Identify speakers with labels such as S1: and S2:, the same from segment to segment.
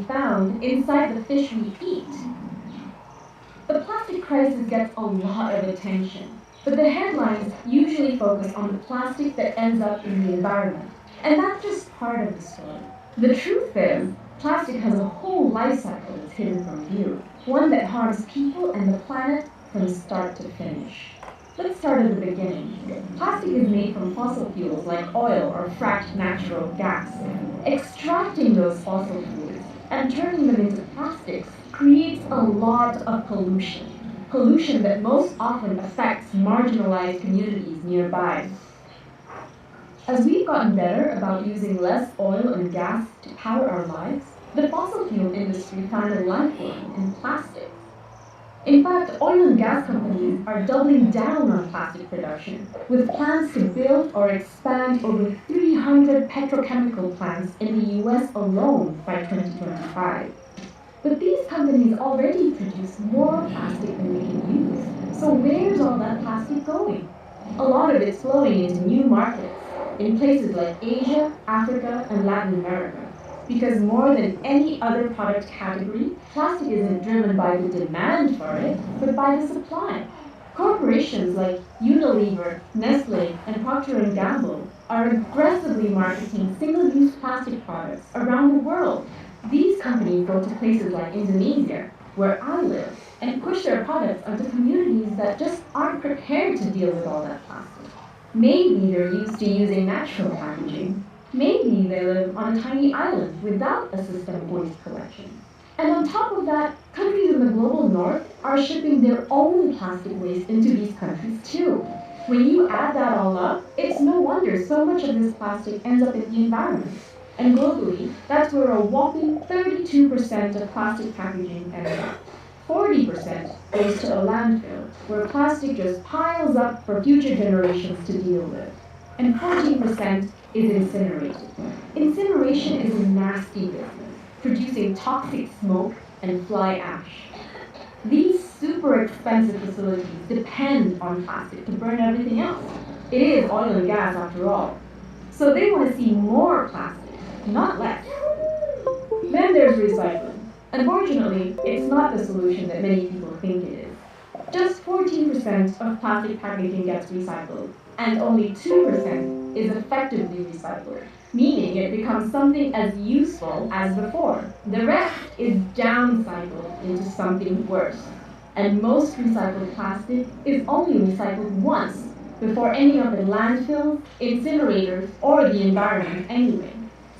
S1: found inside the fish we eat. The plastic crisis gets a lot of attention, but the headlines usually focus on the plastic that ends up in the environment. And that's just part of the story. The truth is, plastic has a whole life cycle that's hidden from view, one that harms people and the planet from start to finish. Let's start at the beginning. Plastic is made from fossil fuels like oil or fracked natural gas. Extracting those fossil fuels and turning them into plastics creates a lot of pollution. Pollution that most often affects marginalized communities nearby. As we've gotten better about using less oil and gas to power our lives, the fossil fuel industry found a lifeline in plastics. In fact, oil and gas companies are doubling down on plastic production, with plans to build or expand over 300 petrochemical plants in the US alone by 2025. But these companies already produce more plastic than we can use. So where's all that plastic going? A lot of it's flowing into new markets, in places like Asia, Africa, and Latin America. Because more than any other product category, plastic isn't driven by the demand for it, but by the supply. Corporations like Unilever, Nestle, and Procter & Gamble are aggressively marketing single-use plastic products around the world. These companies go to places like Indonesia, where I live, and push their products onto communities that just aren't prepared to deal with all that plastic. Maybe they're used to using natural packaging. Maybe they live on a tiny island without a system of waste collection. And on top of that, countries in the global north are shipping their own plastic waste into these countries too. When you add that all up, it's no wonder so much of this plastic ends up in the environment. And globally, that's where a whopping 32% of plastic packaging ends up. 40% goes to a landfill, where plastic just piles up for future generations to deal with. And 14% is incinerated. Incineration is a nasty business, producing toxic smoke and fly ash. These super expensive facilities depend on plastic to burn everything else. It is oil and gas after all. So they want to see more plastic, not less. Then there's recycling. Unfortunately, it's not the solution that many people think it is. Just 14% of plastic packaging gets recycled, and only 2% is effectively recycled, meaning it becomes something as useful as before. The rest is downcycled into something worse. And most recycled plastic is only recycled once before ending up in landfills, incinerators, or the environment anyway.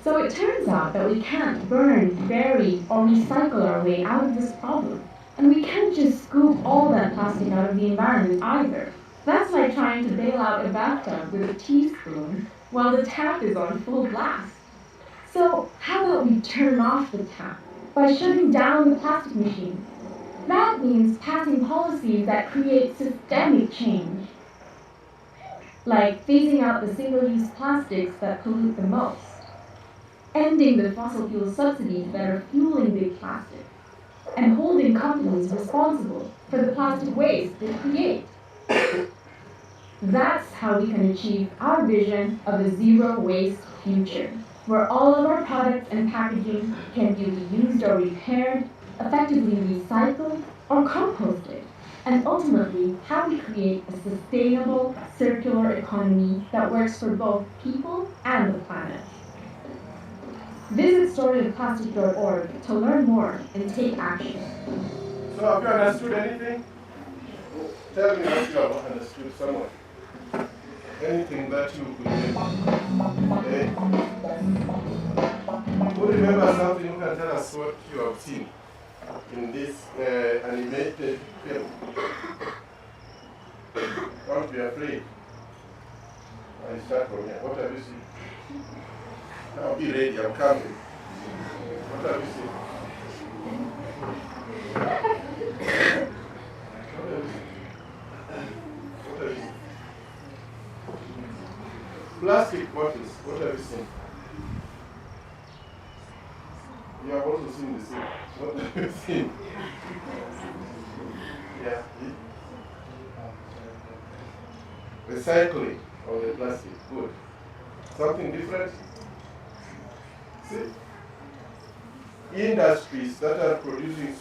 S1: So it turns out that we can't burn, bury, or recycle our way out of this problem. And we can't just scoop all that plastic out of the environment either. That's like trying to bail out a bathtub with a teaspoon while the tap is on full blast. So how about we turn off the tap by shutting down the plastic machine? That means passing policies that create systemic change, like phasing out the single-use plastics that pollute the most, ending the fossil fuel subsidies that are fueling big plastic, and holding companies responsible for the plastic waste they create. That's how we can achieve our vision of a zero-waste future, where all of our products and packaging can be reused or repaired, effectively recycled or composted, and ultimately how we create a sustainable, circular economy that works for both people and the planet. Visit storyofplastic.org to learn more and take action.
S2: So have you understood anything? Tell me what you have understood somewhat. Anything that you could okay? Who remember something you can tell us what you have seen in this animated film? Don't be afraid. I start from here. What have you seen? Now be ready, I'm coming. What have you seen? What have you seen? What have you seen? Plastic bottles, what have you seen? You have also seen the same. What have you seen? Yeah. Recycling of the plastic, good. Something different? See? industries that are producing